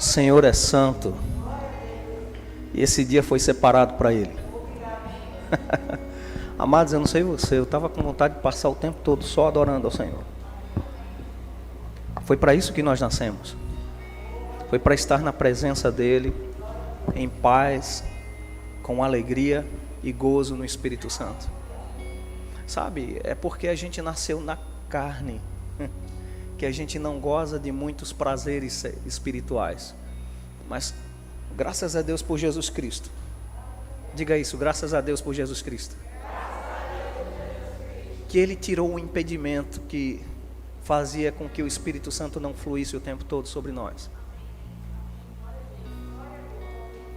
O Senhor é santo. E esse dia foi separado para Ele. Amados, eu não sei você, eu estava com vontade de passar o tempo todo só adorando ao Senhor. Foi para isso que nós nascemos. Foi para estar na presença dEle, em paz, com alegria e gozo no Espírito Santo. Sabe, é porque a gente nasceu na carne que a gente não goza de muitos prazeres espirituais. Mas graças a Deus por Jesus Cristo. Diga isso, graças a Deus por Jesus Cristo. Que Ele tirou o impedimento que fazia com que o Espírito Santo não fluísse o tempo todo sobre nós.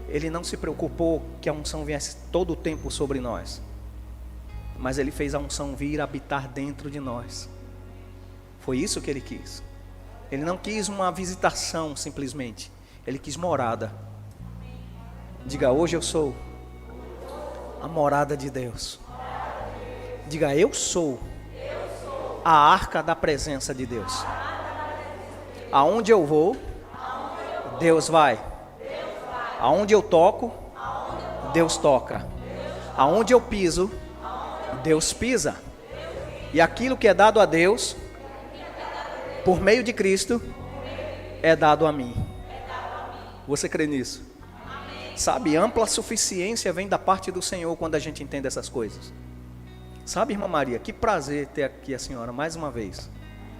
Ele não se preocupou que a unção viesse todo o tempo sobre nós, mas Ele fez a unção vir habitar dentro de nós. Foi isso que Ele quis. Ele não quis uma visitação simplesmente, Ele quis morada. Diga, hoje eu sou a morada de Deus. Diga, eu sou a arca da presença de Deus. Aonde eu vou, Deus vai. Aonde eu toco, Deus toca. Aonde eu piso, Deus pisa. E aquilo que é dado a Deus, por meio de Cristo, é dado a mim. Você crê nisso? Sabe, ampla suficiência vem da parte do Senhor quando a gente entende essas coisas. Sabe, irmã Maria, que prazer ter aqui a senhora mais uma vez.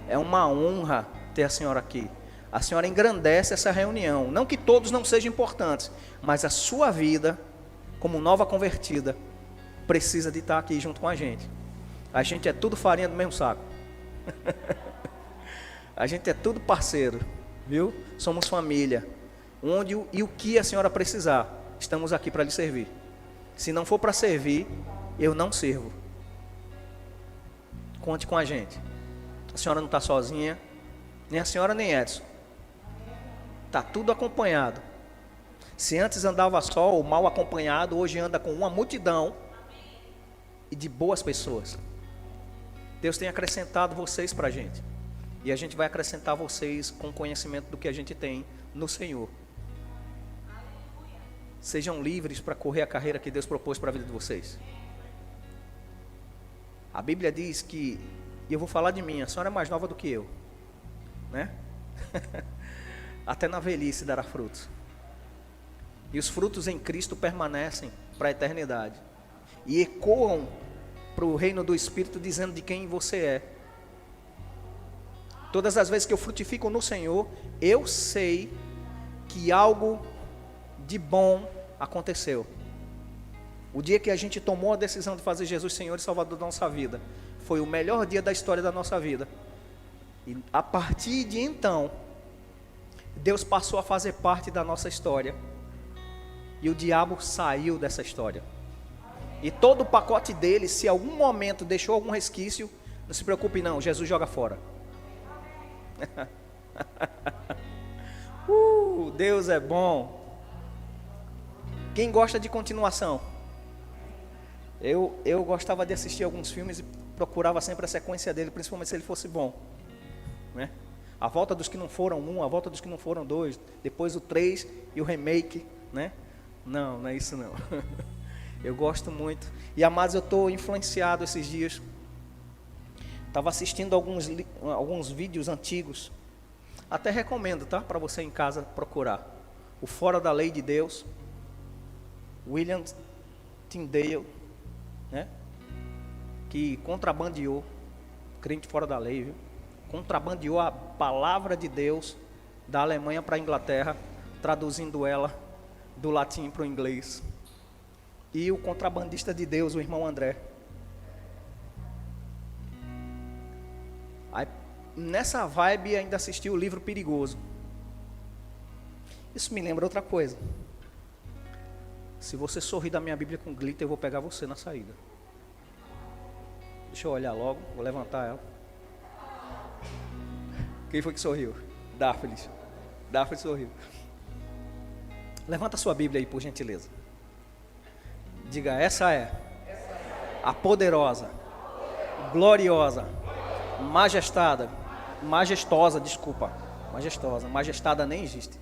É uma honra ter a senhora aqui. A senhora engrandece essa reunião. Não que todos não sejam importantes, mas a sua vida, como nova convertida, precisa de estar aqui junto com a gente. A gente é tudo farinha do mesmo saco. A gente é tudo parceiro, viu? Somos família. Onde e o que a senhora precisar, estamos aqui para lhe servir. Se não for para servir, eu não sirvo. Conte com a gente. A senhora não está sozinha, nem a senhora nem Edson. Está tudo acompanhado. Se antes andava só ou mal acompanhado, hoje anda com uma multidão e de boas pessoas. Deus tem acrescentado vocês para a gente. E a gente vai acrescentar vocês com conhecimento do que a gente tem no Senhor. Sejam livres para correr a carreira que Deus propôs para a vida de vocês. A Bíblia diz que, e eu vou falar de mim, a senhora é mais nova do que eu, né? Até na velhice dará frutos. E os frutos em Cristo permanecem para a eternidade. E ecoam para o reino do Espírito dizendo de quem você é. Todas as vezes que eu frutifico no Senhor, eu sei que algo de bom aconteceu. O dia que a gente tomou a decisão de fazer Jesus Senhor e Salvador da nossa vida, foi o melhor dia da história da nossa vida. E a partir de então, Deus passou a fazer parte da nossa história. E o diabo saiu dessa história. E todo o pacote dele, se algum momento deixou algum resquício, não se preocupe não, Jesus joga fora. Deus é bom. Quem gosta de continuação? Eu gostava de assistir alguns filmes e procurava sempre a sequência dele, principalmente se ele fosse bom, né? A volta dos que não foram 1, a volta dos que não foram 2, depois o 3 e o remake, né? Não é isso não. Eu gosto muito. E amados, eu estou influenciado esses dias. Estava assistindo alguns vídeos antigos. Até recomendo, tá? Para você em casa procurar. O Fora da Lei de Deus. William Tyndale, né? Que contrabandeou, crente fora da lei, viu? Contrabandeou a palavra de Deus da Alemanha para a Inglaterra, traduzindo ela do latim para o inglês. E o contrabandista de Deus, o irmão André. Aí, nessa vibe, ainda assisti o livro Perigoso. Isso me lembra outra coisa. Se você sorrir da minha Bíblia com glitter, eu vou pegar você na saída. Deixa eu olhar logo, vou levantar ela. Quem foi que sorriu? Daphne sorriu. Levanta a sua Bíblia aí, por gentileza. Diga, essa é a poderosa, gloriosa, majestosa, Majestosa, majestada nem existe.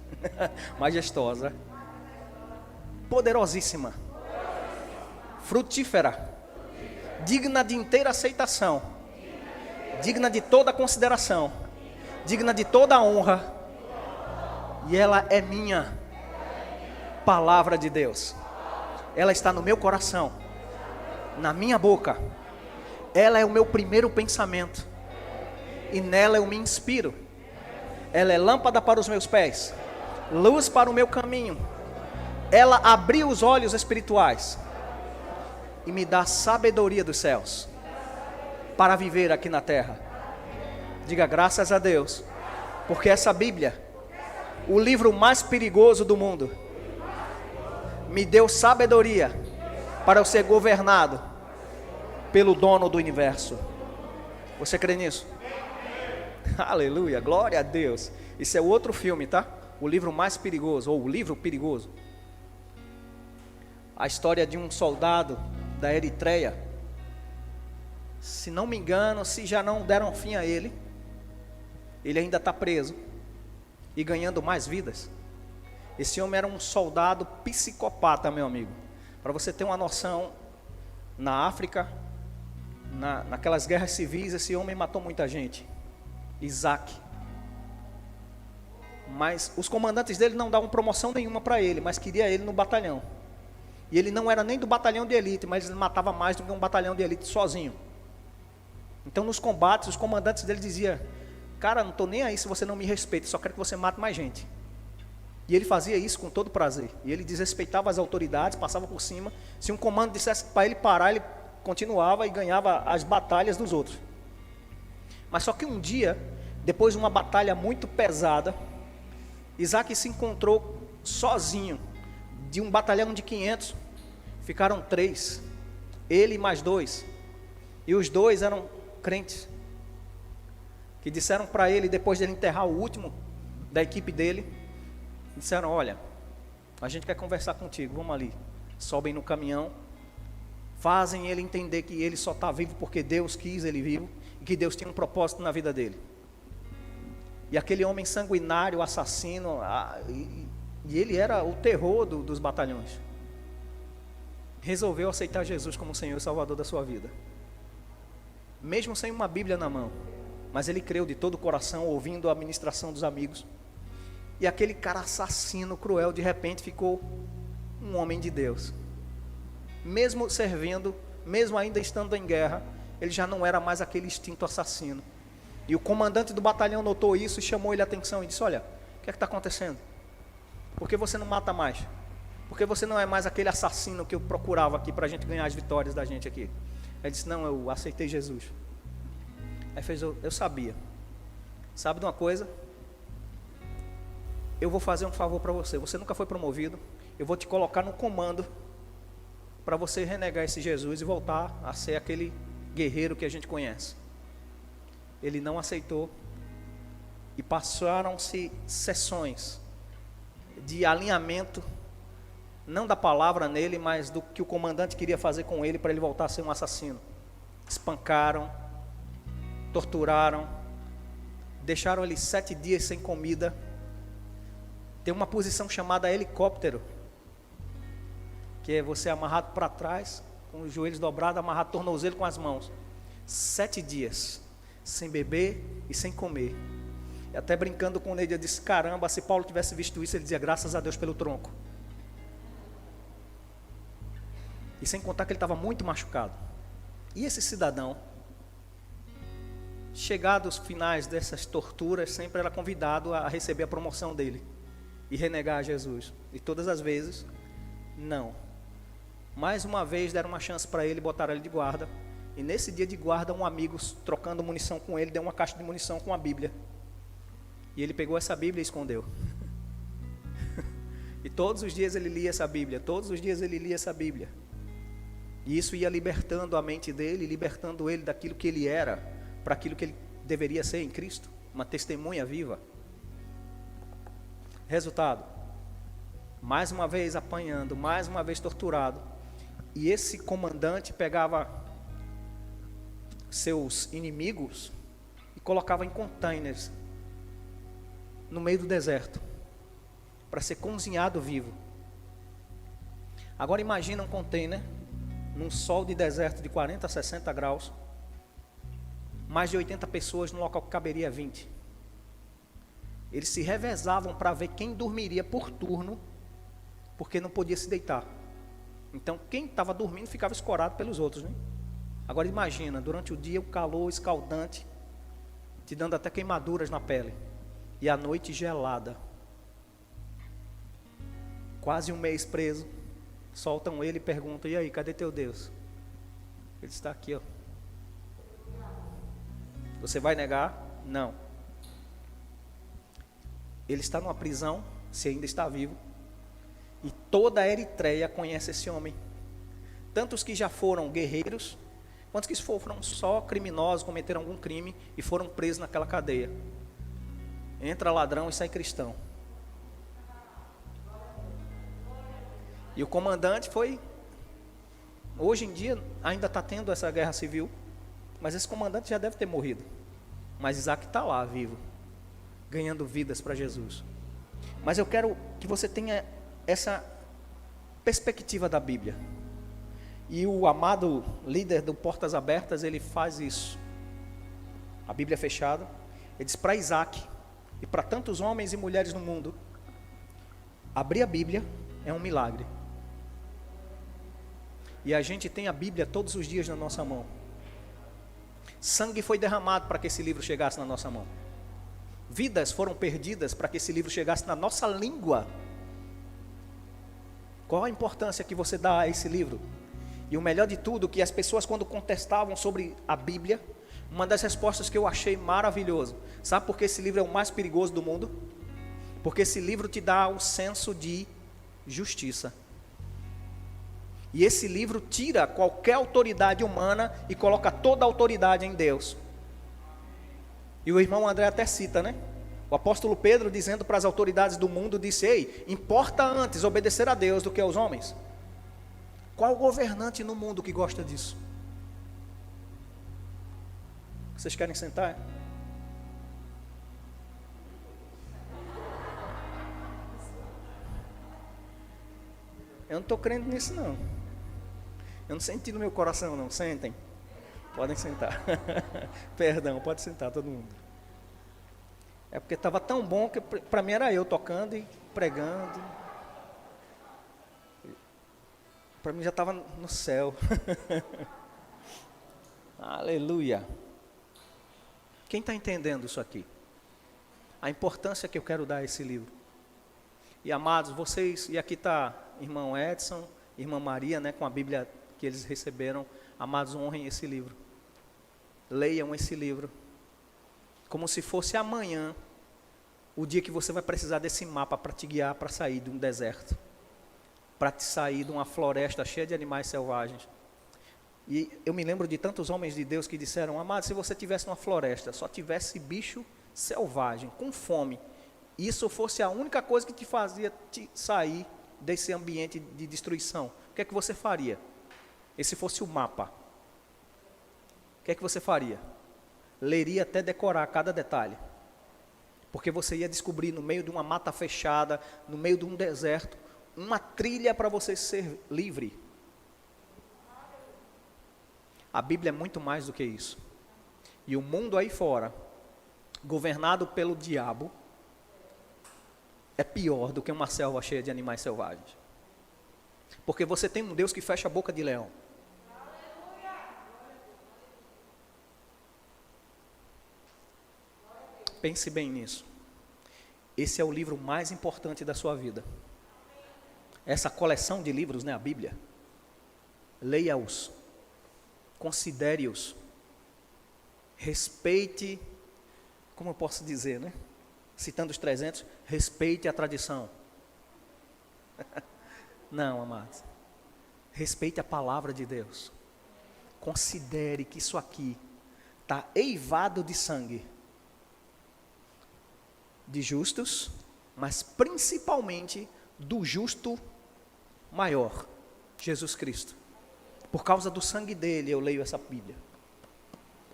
Majestosa. Poderosíssima. Frutífera. Digna de inteira aceitação. Digna de toda consideração. Digna de toda honra. E ela é minha. Palavra de Deus. Ela está no meu coração. Na minha boca. Ela é o meu primeiro pensamento. E nela eu me inspiro. Ela é lâmpada para os meus pés, luz para o meu caminho. Ela abriu os olhos espirituais e me dá sabedoria dos céus para viver aqui na terra. Diga graças a Deus, porque essa Bíblia, o livro mais perigoso do mundo, me deu sabedoria para eu ser governado pelo dono do universo. Você crê nisso? Aleluia, glória a Deus. Isso é outro filme, tá? O livro mais perigoso, ou o livro perigoso. A história de um soldado da Eritreia. Se não me engano, se já não deram fim a ele, ele ainda está preso e ganhando mais vidas. Esse homem era um soldado psicopata, meu amigo. Para você ter uma noção, na África, naquelas guerras civis, esse homem matou muita gente. Isaac. Mas os comandantes dele não davam promoção nenhuma para ele, mas queria ele no batalhão. E ele não era nem do batalhão de elite, mas ele matava mais do que um batalhão de elite sozinho. Então nos combates, os comandantes dele diziam: cara, não estou nem aí se você não me respeita, só quero que você mate mais gente. E ele fazia isso com todo prazer. E ele desrespeitava as autoridades, passava por cima. Se um comando dissesse para ele parar, ele continuava e ganhava as batalhas dos outros. Mas só que um dia, depois de uma batalha muito pesada, Isaac se encontrou sozinho. De um batalhão de 500, ficaram 3. Ele e mais 2. E os 2 eram crentes. Que disseram para ele, depois de ele enterrar o último da equipe dele, disseram: olha, a gente quer conversar contigo, vamos ali. Sobem no caminhão, fazem ele entender que ele só está vivo porque Deus quis ele vivo. E que Deus tinha um propósito na vida dele. E aquele homem sanguinário, assassino, e ele era o terror dos batalhões, resolveu aceitar Jesus como Senhor e Salvador da sua vida. Mesmo sem uma Bíblia na mão. Mas ele creu de todo o coração, ouvindo a ministração dos amigos. E aquele cara assassino, cruel, de repente ficou um homem de Deus. Mesmo servindo, mesmo ainda estando em guerra, ele já não era mais aquele instinto assassino. E o comandante do batalhão notou isso e chamou ele a atenção e disse: olha, o que é que está acontecendo? Por que você não mata mais? Por que você não é mais aquele assassino que eu procurava aqui para a gente ganhar as vitórias da gente aqui? Ele disse: não, eu aceitei Jesus. Aí fez: eu sabia. Sabe de uma coisa? Eu vou fazer um favor para você. Você nunca foi promovido. Eu vou te colocar no comando para você renegar esse Jesus e voltar a ser aquele guerreiro que a gente conhece. Ele não aceitou. E passaram-se sessões de alinhamento, não da palavra nele, mas do que o comandante queria fazer com ele para ele voltar a ser um assassino. Espancaram, torturaram, deixaram ele 7 dias sem comida. Tem uma posição chamada helicóptero, que é você amarrado para trás, com os joelhos dobrados, amarrado tornozelo com as mãos. 7 dias, sem beber e sem comer. E até brincando com ele, eu disse: caramba, se Paulo tivesse visto isso, ele dizia: graças a Deus pelo tronco. E sem contar que ele estava muito machucado. E esse cidadão, chegado aos finais dessas torturas, sempre era convidado a receber a promoção dele e renegar a Jesus. E todas as vezes, não. Mais uma vez deram uma chance para ele, botaram ele de guarda. E nesse dia de guarda, um amigo, trocando munição com ele, deu uma caixa de munição com a Bíblia. E ele pegou essa Bíblia e escondeu. E todos os dias ele lia essa Bíblia, todos os dias ele lia essa Bíblia. E isso ia libertando a mente dele, libertando ele daquilo que ele era, para aquilo que ele deveria ser em Cristo, uma testemunha viva. Resultado: mais uma vez apanhando, mais uma vez torturado. E esse comandante pegava seus inimigos e colocava em containers. no meio do deserto, para ser cozinhado vivo. Agora imagina um container, num sol de deserto de 40 a 60 graus, mais de 80 pessoas num local que caberia 20. Eles se revezavam para ver quem dormiria por turno, porque não podia se deitar. Então quem estava dormindo ficava escorado pelos outros, né? Agora imagina, durante o dia o calor escaldante, te dando até queimaduras na pele, e a noite gelada. Quase um mês preso, soltam ele e perguntam: e aí, cadê teu Deus? Ele está aqui, ó. Você vai negar? Não. Ele está numa prisão, se ainda está vivo, e toda a Eritreia conhece esse homem. Tantos que já foram guerreiros, quantos que foram só criminosos, cometeram algum crime e foram presos naquela cadeia. Entra ladrão e sai cristão. E o comandante foi... Hoje em dia ainda está tendo essa guerra civil, mas esse comandante já deve ter morrido. Mas Isaac está lá, vivo, ganhando vidas para Jesus. Mas eu quero que você tenha essa perspectiva da Bíblia. E o amado líder do Portas Abertas, ele faz isso. A Bíblia é fechada. Ele diz para Isaac e para tantos homens e mulheres no mundo: abrir a Bíblia é um milagre. E a gente tem a Bíblia todos os dias na nossa mão. Sangue foi derramado para que esse livro chegasse na nossa mão. Vidas foram perdidas para que esse livro chegasse na nossa língua. Qual a importância que você dá a esse livro? E o melhor de tudo, que as pessoas, quando contestavam sobre a Bíblia, uma das respostas que eu achei maravilhoso: sabe por que esse livro é o mais perigoso do mundo? Porque esse livro te dá o senso de justiça. E esse livro tira qualquer autoridade humana e coloca toda a autoridade em Deus. E o irmão André até cita, né? O apóstolo Pedro, dizendo para as autoridades do mundo, disse: ei, importa antes obedecer a Deus do que aos homens. Qual governante no mundo que gosta disso? Vocês querem sentar? Eu não estou crendo nisso, não. Eu não senti no meu coração, não. Sentem. Podem sentar. Perdão, pode sentar todo mundo. É porque estava tão bom que para mim era eu tocando e pregando. Para mim já estava no céu. Aleluia. Quem está entendendo isso aqui? A importância que eu quero dar a esse livro. E amados, vocês, e aqui está irmão Edson, irmã Maria, né, com a Bíblia que eles receberam. Amados, honrem esse livro. Leiam esse livro. Como se fosse amanhã, o dia que você vai precisar desse mapa para te guiar para sair de um deserto, para te sair de uma floresta cheia de animais selvagens. E eu me lembro de tantos homens de Deus que disseram: amado, se você tivesse numa floresta, só tivesse bicho selvagem, com fome, isso fosse a única coisa que te fazia te sair desse ambiente de destruição, o que é que você faria? Esse fosse o mapa, o que é que você faria? Leria até decorar cada detalhe, porque você ia descobrir no meio de uma mata fechada, no meio de um deserto, uma trilha para você ser livre. A Bíblia é muito mais do que isso. E o mundo aí fora, governado pelo diabo, é pior do que uma selva cheia de animais selvagens. Porque você tem um Deus que fecha a boca de leão. Pense bem nisso. Esse é o livro mais importante da sua vida. Essa coleção de livros, né, a Bíblia. Leia-os. Considere-os. Respeite, como eu posso dizer, né? Citando os 300, respeite a tradição. Não, amados. Respeite a palavra de Deus. Considere que isso aqui está eivado de sangue de justos, mas principalmente do justo maior, Jesus Cristo. Por causa do sangue dele eu leio essa Bíblia.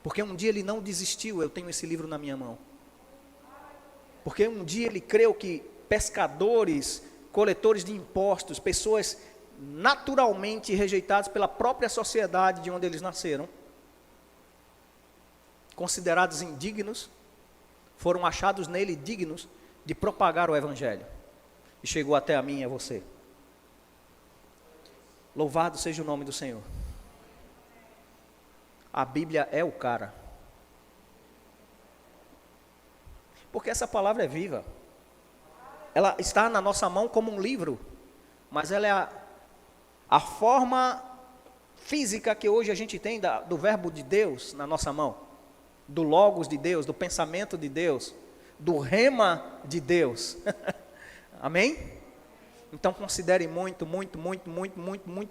Porque um dia ele não desistiu, eu tenho esse livro na minha mão. Porque um dia ele creu que pescadores, coletores de impostos, pessoas naturalmente rejeitadas pela própria sociedade de onde eles nasceram, considerados indignos, foram achados nele dignos de propagar o Evangelho. E chegou até a mim e a você. Louvado seja o nome do Senhor. A Bíblia é o cara. Porque essa palavra é viva. Ela está na nossa mão como um livro, mas ela é a forma física que hoje a gente tem do verbo de Deus na nossa mão, do logos de Deus, do pensamento de Deus, do rema de Deus. Amém? Então considere muito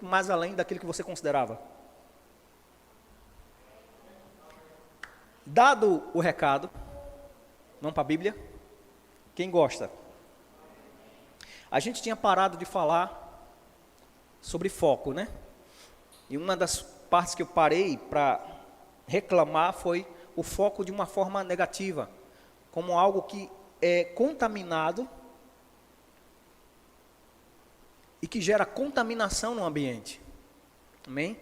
mais além daquilo que você considerava. Dado o recado, vamos para a Bíblia? Quem gosta? A gente tinha parado de falar sobre foco, né? E uma das partes que eu parei para reclamar foi o foco de uma forma negativa, como algo que é contaminado e que gera contaminação no ambiente. Amém?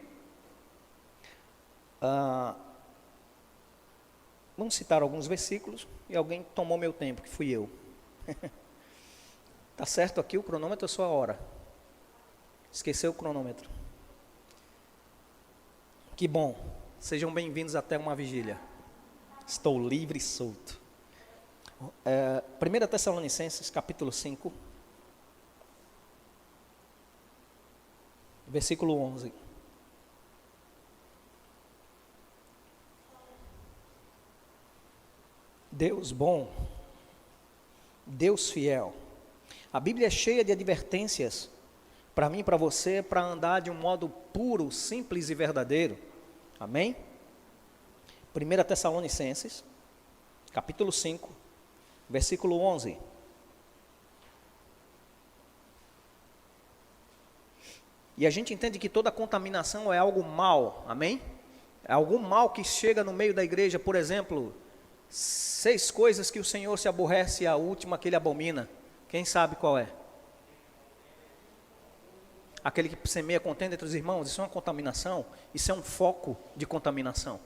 Vamos citar alguns versículos, e alguém tomou meu tempo, que fui eu. Tá certo aqui o cronômetro, a sua hora. Esqueceu o cronômetro. Que bom. Sejam bem-vindos até uma vigília. Estou livre e solto. 1 Tessalonicenses, capítulo 5, versículo 11. Deus bom, Deus fiel. A Bíblia é cheia de advertências para mim e para você, para andar de um modo puro, simples e verdadeiro. Amém? 1 Tessalonicenses, capítulo 5, versículo 11. E a gente entende que toda contaminação é algo mal, amém? É algum mal que chega no meio da igreja, por exemplo, 6 coisas que o Senhor se aborrece e a última que ele abomina. Quem sabe qual é? Aquele que semeia contenda entre os irmãos, isso é uma contaminação, isso é um foco de contaminação.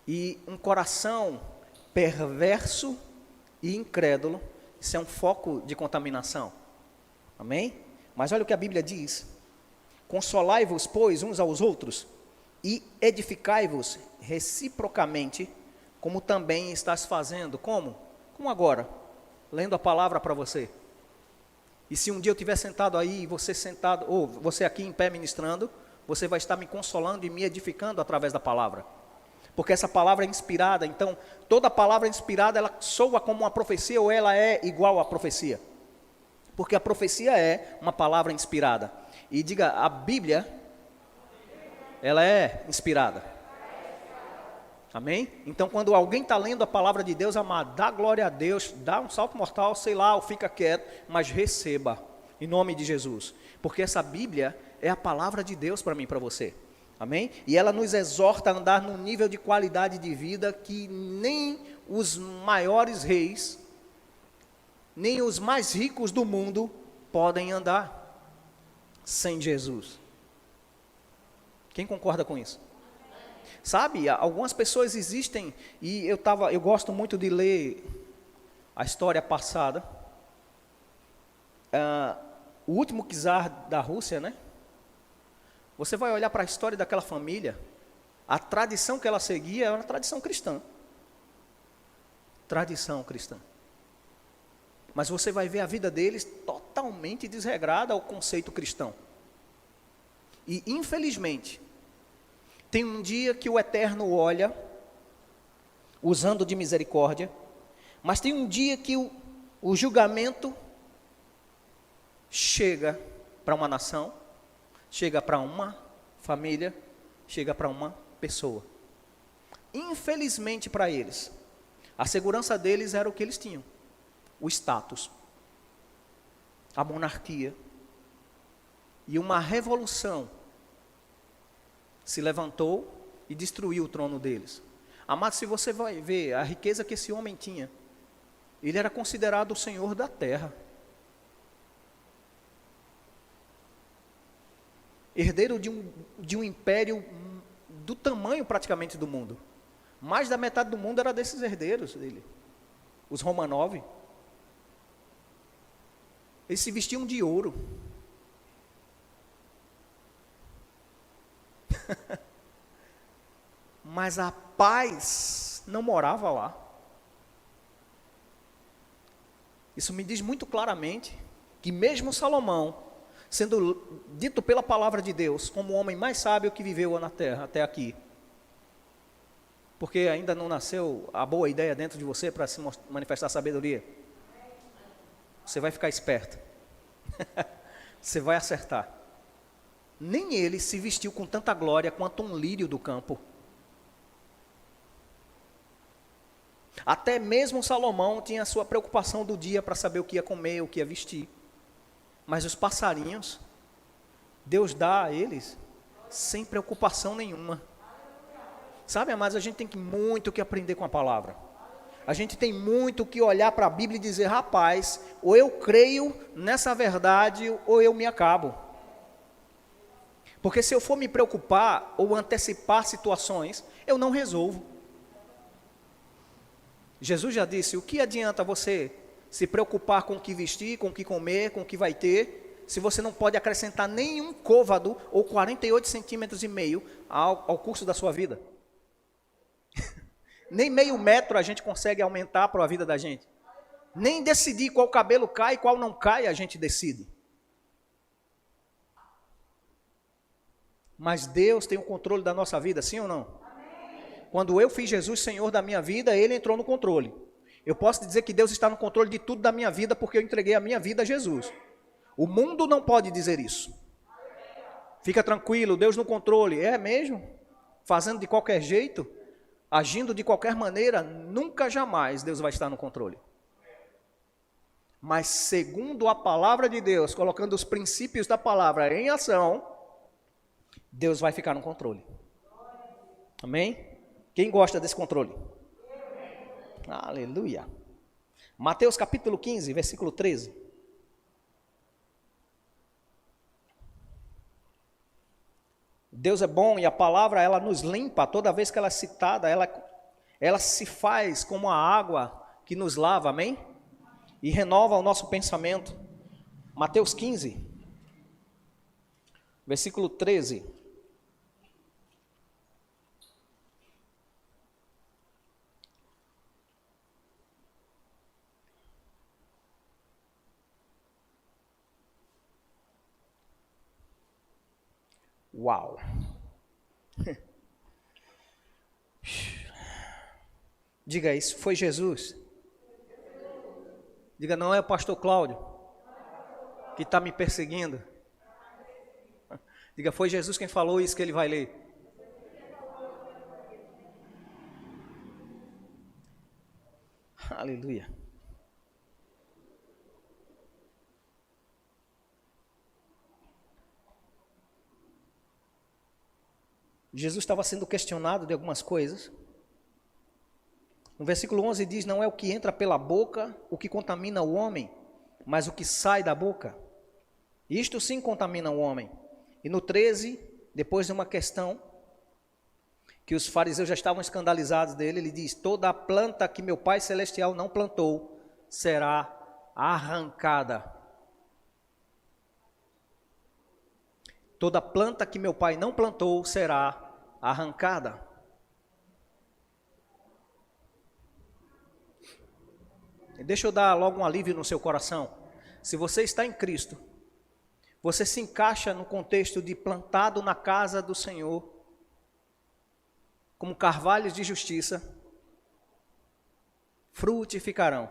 E um coração perverso e incrédulo, isso é um foco de contaminação. Amém? Mas olha o que a Bíblia diz: consolai-vos, pois, uns aos outros, e edificai-vos reciprocamente, como também estás fazendo. Como? Como agora? Lendo a palavra para você. E se um dia eu estiver sentado aí, você sentado, ou você aqui em pé ministrando, você vai estar me consolando e me edificando através da palavra. Porque essa palavra é inspirada, então toda palavra inspirada, ela soa como uma profecia ou ela é igual à profecia. Porque a profecia é uma palavra inspirada. E diga, a Bíblia, ela é inspirada. Amém? Então quando alguém está lendo a palavra de Deus, amado, dá glória a Deus, dá um salto mortal, sei lá, ou fica quieto, mas receba, em nome de Jesus. Porque essa Bíblia é a palavra de Deus para mim e para você. Amém? E ela nos exorta a andar num nível de qualidade de vida que nem os maiores reis, nem os mais ricos do mundo podem andar sem Jesus. Quem concorda com isso? Sabe, algumas pessoas existem, e eu gosto muito de ler a história passada. O último czar da Rússia, né? Você vai olhar para a história daquela família, a tradição que ela seguia era uma tradição cristã. Tradição cristã. Mas você vai ver a vida deles totalmente desregrada ao conceito cristão. E infelizmente, tem um dia que o Eterno olha, usando de misericórdia, mas tem um dia que o julgamento chega para uma nação, chega para uma família, chega para uma pessoa. Infelizmente para eles, a segurança deles era o que eles tinham, o status, a monarquia, e uma revolução se levantou e destruiu o trono deles. Amado, se você vai ver a riqueza que esse homem tinha, Ele era considerado o senhor da terra. Herdeiro de um império do tamanho praticamente do mundo. Mais da metade do mundo era desses herdeiros dele. Os Romanov. Eles se vestiam de ouro. Mas a paz não morava lá. Isso me diz muito claramente que mesmo Salomão, sendo dito pela palavra de Deus como o homem mais sábio que viveu na terra até aqui, porque ainda não nasceu a boa ideia dentro de você para se manifestar sabedoria, você vai ficar esperto. Você vai acertar. Nem ele se vestiu com tanta glória quanto um lírio do campo. Até mesmo Salomão tinha a sua preocupação do dia para saber o que ia comer, o que ia vestir. Mas os passarinhos, Deus dá a eles sem preocupação nenhuma. Sabe, amados, a gente tem muito que aprender com a palavra. A gente tem muito que olhar para a Bíblia e dizer, rapaz, ou eu creio nessa verdade ou eu me acabo. Porque se eu for me preocupar ou antecipar situações, eu não resolvo. Jesus já disse, o que adianta você se preocupar com o que vestir, com o que comer, com o que vai ter, se você não pode acrescentar nenhum côvado ou 48 centímetros e meio ao curso da sua vida? Nem meio metro a gente consegue aumentar para a vida da gente. Nem decidir qual cabelo cai e qual não cai a gente decide. Mas Deus tem o controle da nossa vida, sim ou não? Amém. Quando eu fiz Jesus Senhor da minha vida, Ele entrou no controle. Eu posso dizer que Deus está no controle de tudo da minha vida porque eu entreguei a minha vida a Jesus. O mundo não pode dizer isso. Fica tranquilo, Deus no controle. É mesmo? Fazendo de qualquer jeito? Agindo de qualquer maneira? Nunca, jamais Deus vai estar no controle. Mas segundo a palavra de Deus, colocando os princípios da palavra em ação, Deus vai ficar no controle. Amém? Quem gosta desse controle? Aleluia. Mateus capítulo 15, versículo 13. Deus é bom e a palavra, ela nos limpa. Toda vez que ela é citada, ela se faz como a água que nos lava, amém? E renova o nosso pensamento. Mateus 15, versículo 13. Uau! Diga isso, foi Jesus? Diga, não é o pastor Cláudio que está me perseguindo? Diga, foi Jesus quem falou isso que ele vai ler. Aleluia. Jesus estava sendo questionado de algumas coisas. No versículo 11 diz, não é o que entra pela boca o que contamina o homem, mas o que sai da boca. Isto sim contamina o homem. E no 13, depois de uma questão, que os fariseus já estavam escandalizados dele, ele diz, toda a planta que meu Pai Celestial não plantou, será arrancada. Toda planta que meu Pai não plantou, será arrancada. Deixa eu dar logo um alívio no seu coração. Se você está em Cristo, você se encaixa no contexto de plantado na casa do Senhor, como carvalhos de justiça, frutificarão.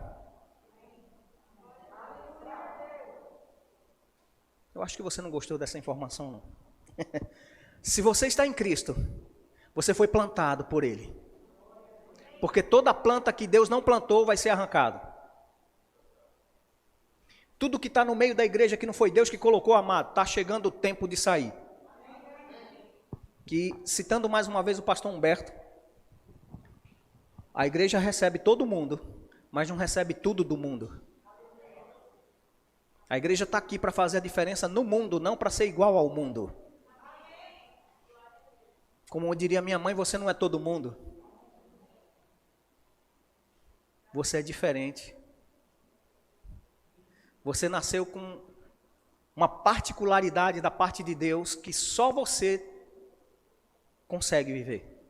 Eu acho que você não gostou dessa informação, não. Se você está em Cristo, você foi plantado por Ele. Porque toda planta que Deus não plantou vai ser arrancada. Tudo que está no meio da igreja que não foi Deus que colocou, amado, está chegando o tempo de sair. Que, citando mais uma vez o pastor Humberto, a igreja recebe todo mundo, mas não recebe tudo do mundo. A igreja está aqui para fazer a diferença no mundo, não para ser igual ao mundo. Como diria minha mãe, você não é todo mundo. Você é diferente. Você nasceu com uma particularidade da parte de Deus que só você consegue viver.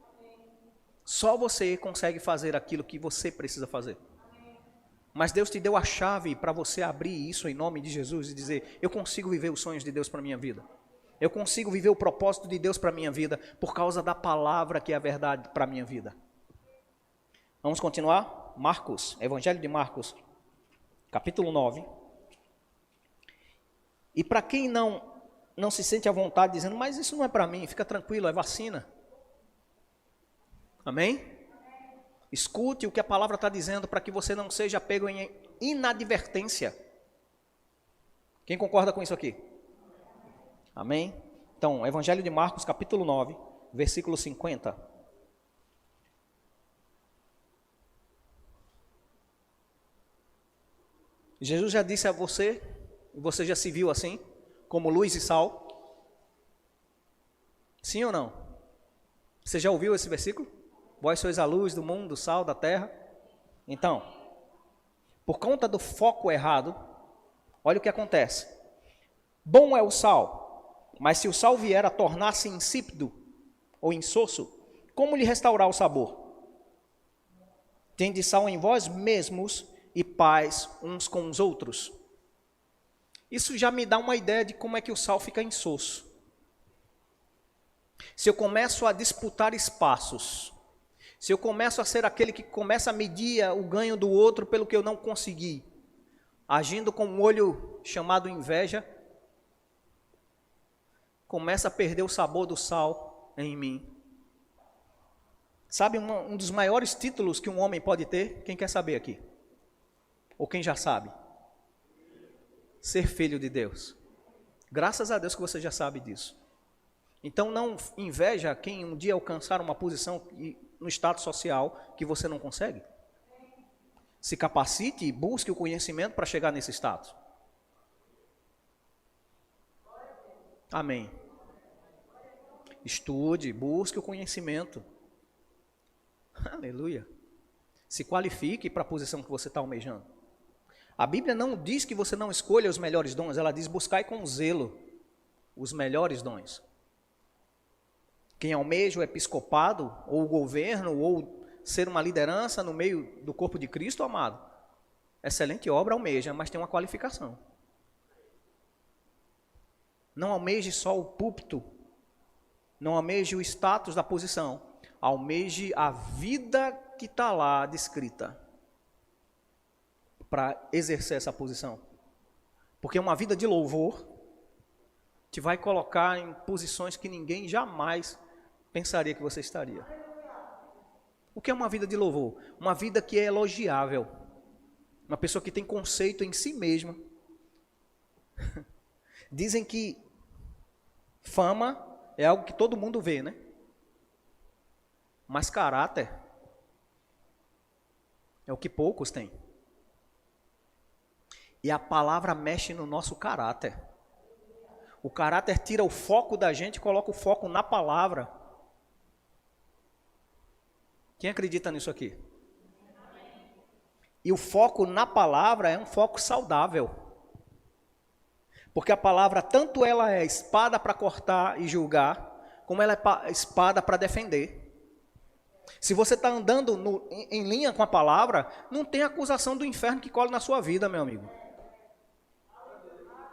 Só você consegue fazer aquilo que você precisa fazer. Mas Deus te deu a chave para você abrir isso em nome de Jesus e dizer: eu consigo viver os sonhos de Deus para a minha vida. Eu consigo viver o propósito de Deus para a minha vida por causa da palavra que é a verdade para a minha vida. Vamos continuar? Marcos, Evangelho de Marcos, capítulo 9. E para quem não se sente à vontade dizendo: mas isso não é para mim, fica tranquilo, é vacina. Amém? Escute o que a palavra está dizendo para que você não seja pego em inadvertência. Quem concorda com isso aqui? Amém? Então, Evangelho de Marcos, capítulo 9, versículo 50. Jesus já disse a você, e você já se viu assim, como luz e sal? Sim ou não? Você já ouviu esse versículo? Vós sois a luz do mundo, o sal da terra. Então, por conta do foco errado, olha o que acontece. Bom é o sal, mas se o sal vier a tornar-se insípido ou insosso, como lhe restaurar o sabor? Tende sal em vós mesmos e paz uns com os outros. Isso já me dá uma ideia de como é que o sal fica insosso. Se eu começo a disputar espaços, se eu começo a ser aquele que começa a medir o ganho do outro pelo que eu não consegui, agindo com um olho chamado inveja, começa a perder o sabor do sal em mim. Sabe um dos maiores títulos que um homem pode ter? Quem quer saber aqui? Ou quem já sabe? Ser filho de Deus. Graças a Deus que você já sabe disso. Então não inveja quem um dia alcançar uma posição no status social que você não consegue. Se capacite e busque o conhecimento para chegar nesse status. Amém. Estude, busque o conhecimento. Aleluia. Se qualifique para a posição que você está almejando. A Bíblia não diz que você não escolha os melhores dons, ela diz: buscai com zelo os melhores dons. Quem almeja o episcopado, ou o governo, ou ser uma liderança no meio do corpo de Cristo, amado, excelente obra almeja, mas tem uma qualificação. Não almeje só o púlpito, não almeje o status da posição, almeje a vida que está lá descrita para exercer essa posição. Porque uma vida de louvor te vai colocar em posições que ninguém jamais pensaria que você estaria. O que é uma vida de louvor? Uma vida que é elogiável. Uma pessoa que tem conceito em si mesma. Dizem que fama é algo que todo mundo vê, né? Mas caráter é o que poucos têm. E a palavra mexe no nosso caráter. O caráter tira o foco da gente e coloca o foco na palavra. Quem acredita nisso aqui? E o foco na palavra é um foco saudável. Porque a palavra, tanto ela é espada para cortar e julgar, como ela é espada para defender. Se você está andando em linha com a palavra, não tem acusação do inferno que colhe na sua vida, meu amigo.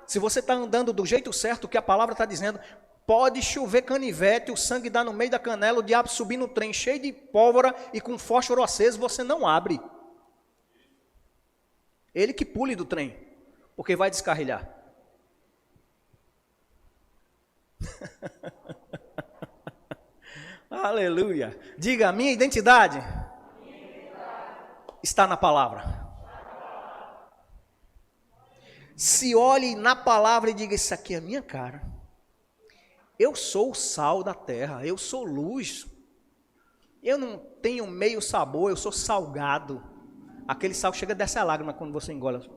Se você está andando do jeito certo, o que a palavra está dizendo, pode chover canivete, o sangue dá no meio da canela, o diabo subir no trem cheio de pólvora e com fósforo aceso, você não abre. Ele que pule do trem, porque vai descarrilhar. Aleluia. Diga: a minha identidade está na palavra. Se olhe na palavra e diga: isso aqui é a minha cara. Eu sou o sal da terra, eu sou luz. Eu não tenho meio sabor, eu sou salgado. Aquele sal chega a descer a lágrima quando você engole.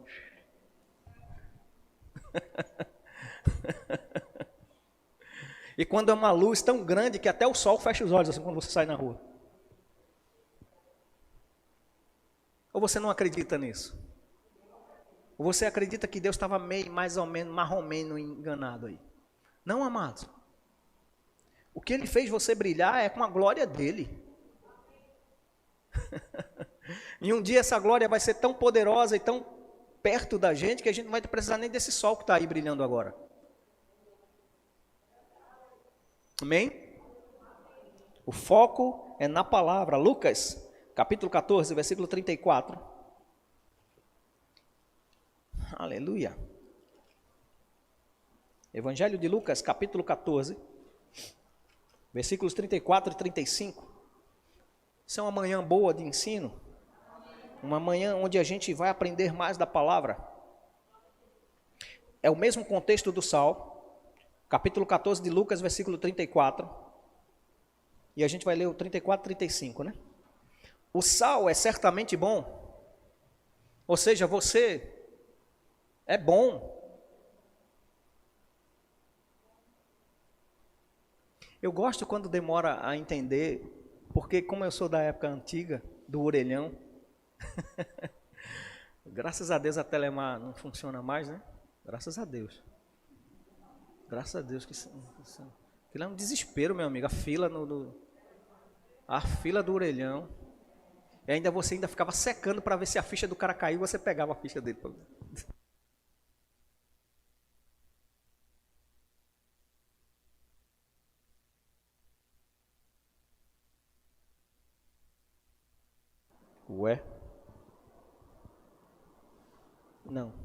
E quando é uma luz tão grande que até o sol fecha os olhos, assim, quando você sai na rua. Ou você não acredita nisso? Ou você acredita que Deus estava meio, mais ou menos, marromeno enganado aí? Não, amados. O que Ele fez você brilhar é com a glória dEle. E um dia essa glória vai ser tão poderosa e tão perto da gente que a gente não vai precisar nem desse sol que está aí brilhando agora. Amém? O foco é na palavra. Lucas, capítulo 14, versículo 34. Aleluia. Evangelho de Lucas, capítulo 14, versículos 34 e 35. Isso é uma manhã boa de ensino. Uma manhã onde a gente vai aprender mais da palavra. É o mesmo contexto do sal. Capítulo 14 de Lucas, versículo 34. E a gente vai ler o 34 e 35, né? O sal é certamente bom. Ou seja, você é bom. Eu gosto quando demora a entender, porque como eu sou da época antiga, do orelhão, graças a Deus a Telemar não funciona mais, né? Graças a Deus. Graças a Deus. Aquilo é um desespero, meu amigo. A fila do orelhão. E ainda você ainda ficava secando para ver se a ficha do cara caiu, você pegava a ficha dele. Ué? Não.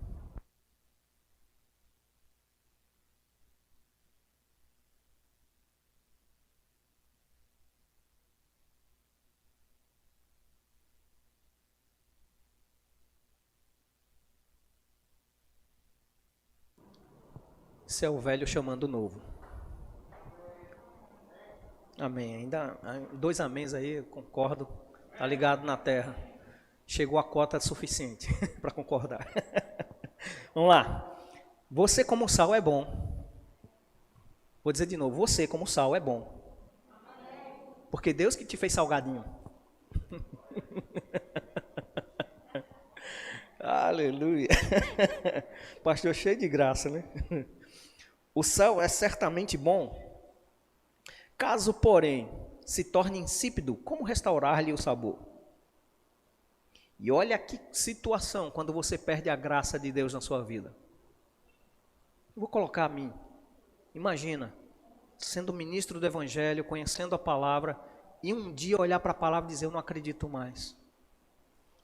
Isso é o velho chamando o novo. Amém. Ainda 2 améns aí, eu concordo. Tá ligado na terra. Chegou a cota suficiente para concordar. Vamos lá. Você como sal é bom. Vou dizer de novo. Você como sal é bom. Porque Deus que te fez salgadinho. Aleluia. Pastor cheio de graça, né? O sal é certamente bom. Caso, porém, se torne insípido, como restaurar-lhe o sabor? E olha que situação quando você perde a graça de Deus na sua vida. Eu vou colocar a mim. Imagina, sendo ministro do Evangelho, conhecendo a palavra, e um dia olhar para a palavra e dizer, eu não acredito mais.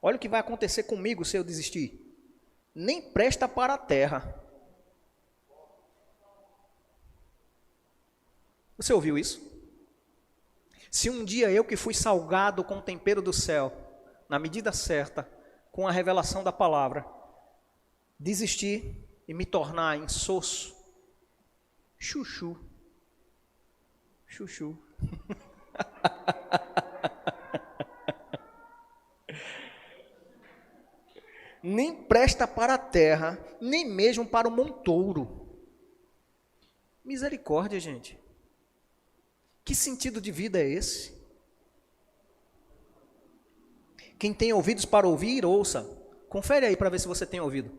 Olha o que vai acontecer comigo se eu desistir. Nem presta para a terra. Você ouviu isso? Se um dia eu que fui salgado com o tempero do céu, na medida certa, com a revelação da palavra, desistir e me tornar insosso, chuchu, nem presta para a terra, nem mesmo para o montouro. Misericórdia, gente. Que sentido de vida é esse? Quem tem ouvidos para ouvir, ouça. Confere aí para ver se você tem ouvido.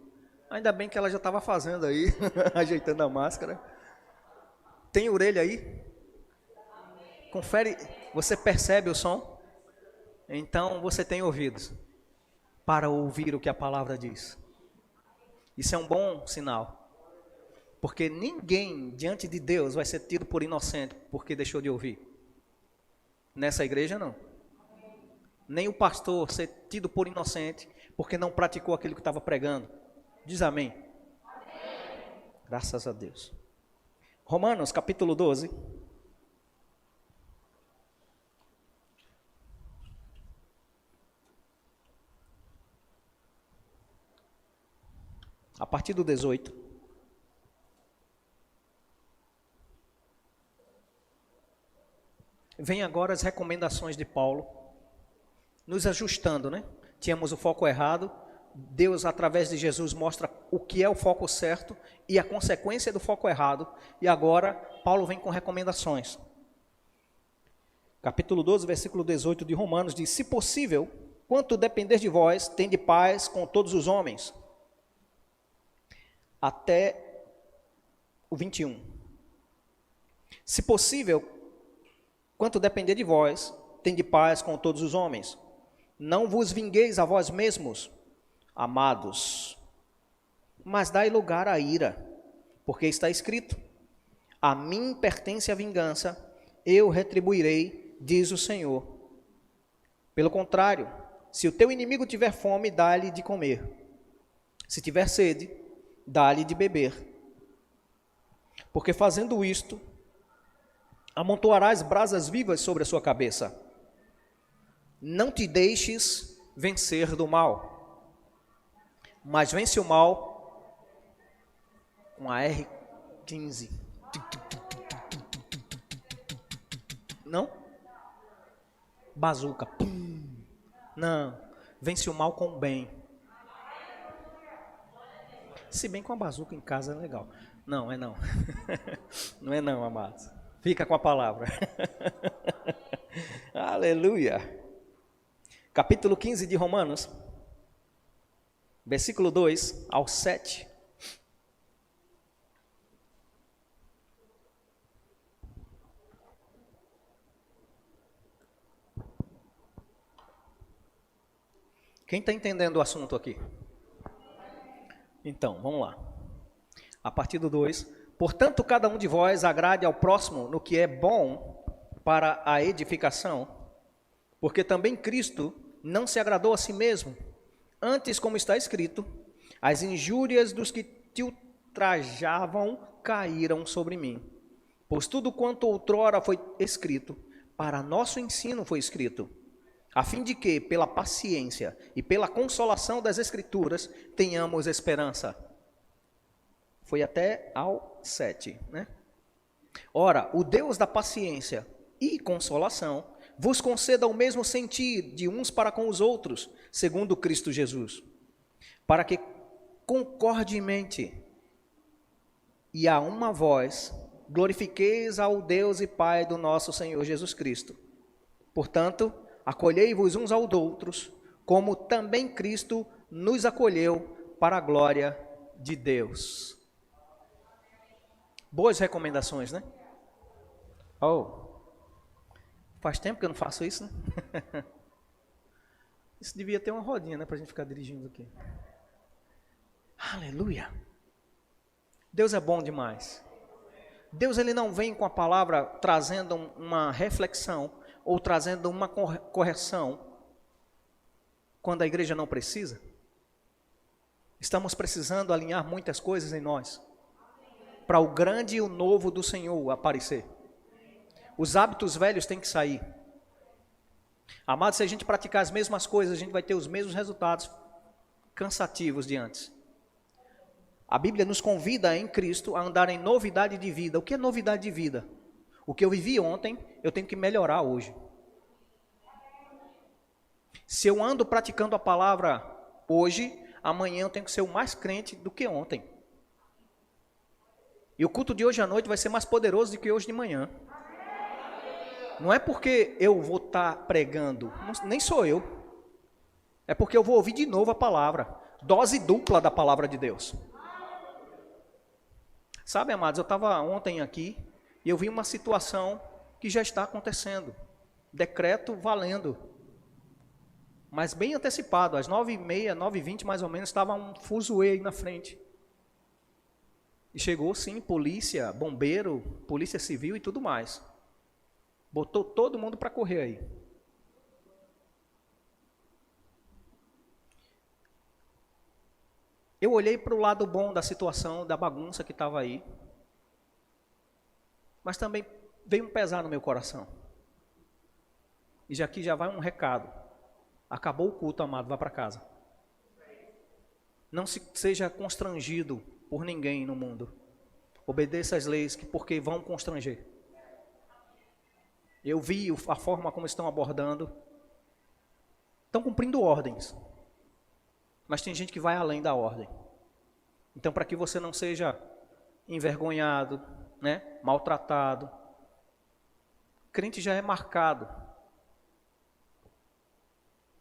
Ainda bem que ela já estava fazendo aí, ajeitando a máscara. Tem orelha aí? Confere, você percebe o som? Então você tem ouvidos para ouvir o que a palavra diz. Isso é um bom sinal. Porque ninguém diante de Deus vai ser tido por inocente porque deixou de ouvir. Nessa igreja não. Nem o pastor ser tido por inocente porque não praticou aquilo que estava pregando. Diz amém. Graças a Deus. Romanos capítulo 12. A partir do 18. Vem agora as recomendações de Paulo, nos ajustando, né? tínhamos o foco errado. Deus, através de Jesus, mostra o que é o foco certo e a consequência do foco errado. E agora, Paulo vem com recomendações. Capítulo 12, versículo 18 de Romanos diz: se possível, quanto depender de vós, tende paz com todos os homens. Até o 21. Se possível, quanto depender de vós, tende paz com todos os homens. Não vos vingueis a vós mesmos, amados, mas dai lugar à ira, porque está escrito: a mim pertence a vingança, eu retribuirei, diz o Senhor. Pelo contrário, se o teu inimigo tiver fome, dá-lhe de comer. Se tiver sede, dá-lhe de beber. Porque fazendo isto, amontoarás brasas vivas sobre a sua cabeça. Não te deixes vencer do mal, mas vence o mal com a R15. Não? Bazuca. Pum. Não. Vence o mal com o bem. Se bem com a bazuca em casa é legal. Não, é não. Não é não, amados. Fica com a palavra. Aleluia. Capítulo 15 de Romanos, versículo 2 ao 7. Quem está entendendo o assunto aqui? Então, vamos lá. A partir do 2. Portanto, cada um de vós agrade ao próximo no que é bom para a edificação, porque também Cristo não se agradou a si mesmo. Antes, como está escrito, as injúrias dos que te ultrajavam caíram sobre mim. Pois tudo quanto outrora foi escrito, para nosso ensino foi escrito, a fim de que, pela paciência e pela consolação das Escrituras, tenhamos esperança. Foi até ao 7, né? Ora, o Deus da paciência e consolação vos conceda o mesmo sentir de uns para com os outros, segundo Cristo Jesus, para que concordemente e a uma voz glorifiqueis ao Deus e Pai do nosso Senhor Jesus Cristo. Portanto, acolhei-vos uns aos outros, como também Cristo nos acolheu para a glória de Deus. Boas recomendações, né? Oh, faz tempo que eu não faço isso, né? Isso devia ter uma rodinha, né, para a gente ficar dirigindo aqui. Aleluia! Deus é bom demais. Deus, ele não vem com a palavra trazendo uma reflexão ou trazendo uma correção quando a igreja não precisa. Estamos precisando alinhar muitas coisas em nós para o grande e o novo do Senhor aparecer. Os hábitos velhos têm que sair. Amados, se a gente praticar as mesmas coisas, a gente vai ter os mesmos resultados cansativos de antes. A Bíblia nos convida em Cristo a andar em novidade de vida. O que é novidade de vida? O que eu vivi ontem, eu tenho que melhorar hoje. Se eu ando praticando a palavra hoje, amanhã eu tenho que ser o mais crente do que ontem. E o culto de hoje à noite vai ser mais poderoso do que hoje de manhã. Não é porque eu vou estar pregando, nem sou eu. É porque eu vou ouvir de novo a palavra. Dose dupla da palavra de Deus. Sabe, amados, eu estava ontem aqui e eu vi uma situação que já está acontecendo. Decreto valendo. Mas bem antecipado, às 9h30, 9h20 mais ou menos, estava um fuzuê aí na frente. E chegou sim, polícia, bombeiro, polícia civil e tudo mais. Botou todo mundo para correr aí. Eu olhei para o lado bom da situação, da bagunça que estava aí. Mas também veio um pesar no meu coração. E aqui já vai um recado. Acabou o culto, amado, vá para casa. Não seja constrangido por ninguém no mundo. Obedeça às leis, porque vão constranger. Eu vi a forma como estão abordando. estão cumprindo ordens. Mas tem gente que vai além da ordem. Então, para que você não seja envergonhado, né, maltratado, crente já é marcado,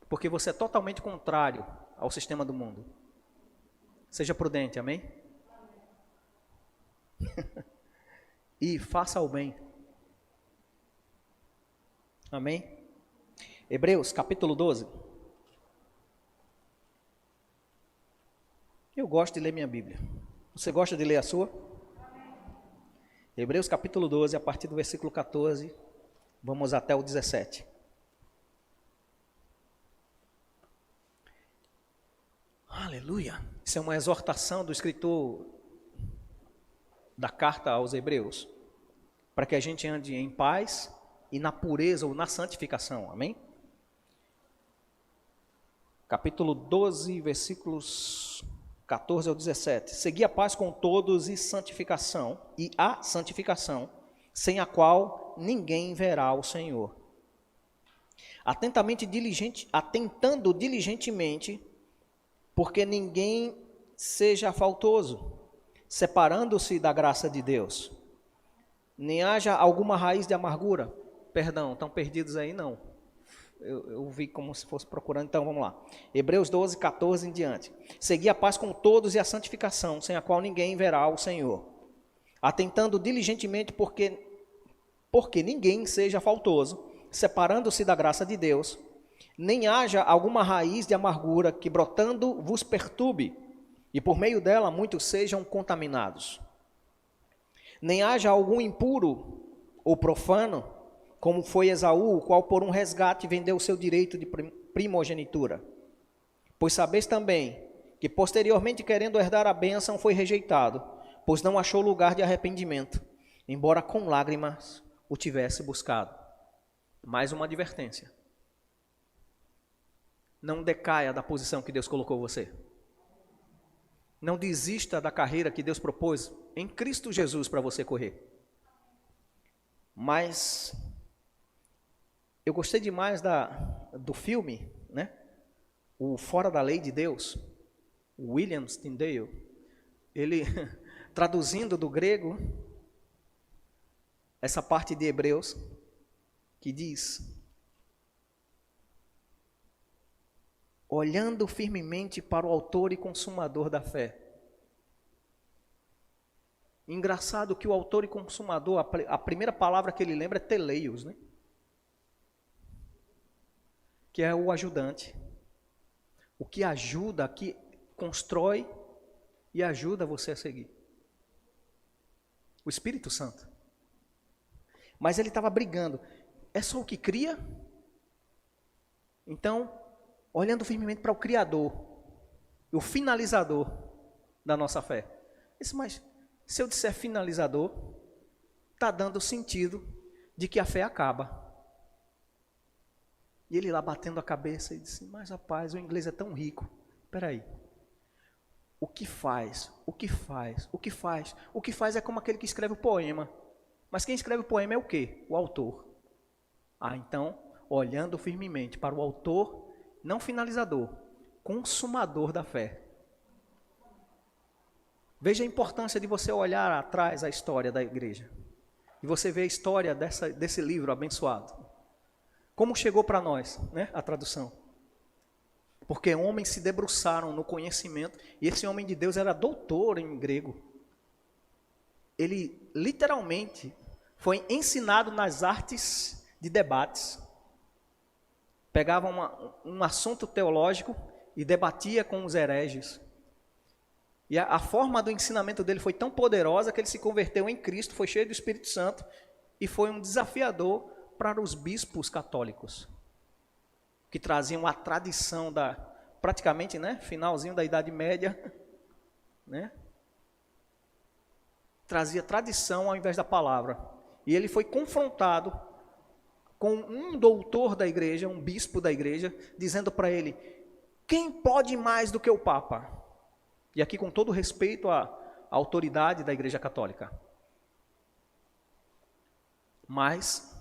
porque você é totalmente contrário ao sistema do mundo. Seja prudente, amém? E faça o bem. Amém? Hebreus capítulo 12. Eu gosto de ler minha Bíblia. Você gosta de ler a sua? Hebreus capítulo 12, a partir do versículo 14, vamos até o 17. Aleluia! Isso é uma exortação do escritor da carta aos Hebreus, para que a gente ande em paz e na pureza ou na santificação, amém? Capítulo 12, versículos 14 ao 17. Segui a paz com todos e a santificação, sem a qual ninguém verá o Senhor. Atentando diligentemente, porque ninguém seja faltoso, separando-se da graça de Deus, nem haja alguma raiz de amargura. Perdão, estão perdidos aí? Não. Eu vi como se fosse procurando, então vamos lá. Hebreus 12, 14 em diante. Segui a paz com todos e a santificação, sem a qual ninguém verá o Senhor. Atentando diligentemente, porque ninguém seja faltoso, separando-se da graça de Deus, nem haja alguma raiz de amargura que brotando vos perturbe, e por meio dela muitos sejam contaminados. Nem haja algum impuro ou profano, como foi Esaú, o qual por um resgate vendeu o seu direito de primogenitura. Pois sabeis também que posteriormente, querendo herdar a bênção, foi rejeitado, pois não achou lugar de arrependimento, embora com lágrimas o tivesse buscado. Mais uma advertência. Não decaia da posição que Deus colocou você. Não desista da carreira que Deus propôs em Cristo Jesus para você correr. Mas eu gostei demais do filme, né? O Fora da Lei de Deus, o William Tyndale, ele traduzindo do grego essa parte de Hebreus que diz: olhando firmemente para o autor e consumador da fé. Engraçado que o autor e consumador, a primeira palavra que ele lembra é teleios, né? Que é o ajudante, o que ajuda, que constrói e ajuda você a seguir. O Espírito Santo. Mas ele estava brigando. É só o que cria? Então, olhando firmemente para o Criador, o finalizador da nossa fé. Mas se eu disser finalizador, está dando sentido de que a fé acaba. E ele lá batendo a cabeça e disse: mas rapaz, o inglês é tão rico. Espera aí. O que faz? O que faz? O que faz? O que faz é como aquele que escreve o poema. Mas quem escreve o poema é o quê? O autor. Então, olhando firmemente para o autor, não finalizador, consumador da fé. Veja a importância de você olhar atrás a história da igreja. E você vê a história desse livro abençoado. Como chegou para nós, né, a tradução? Porque homens se debruçaram no conhecimento, e esse homem de Deus era doutor em grego. Ele literalmente foi ensinado nas artes de debates. Pegava um assunto teológico e debatia com os hereges. E a forma do ensinamento dele foi tão poderosa que ele se converteu em Cristo, foi cheio do Espírito Santo e foi um desafiador para os bispos católicos, que traziam a tradição praticamente, né, finalzinho da Idade Média, né, trazia tradição ao invés da palavra. E ele foi confrontado com um doutor da igreja, um bispo da igreja, dizendo para ele: quem pode mais do que o Papa? E aqui com todo respeito à autoridade da Igreja Católica. Mas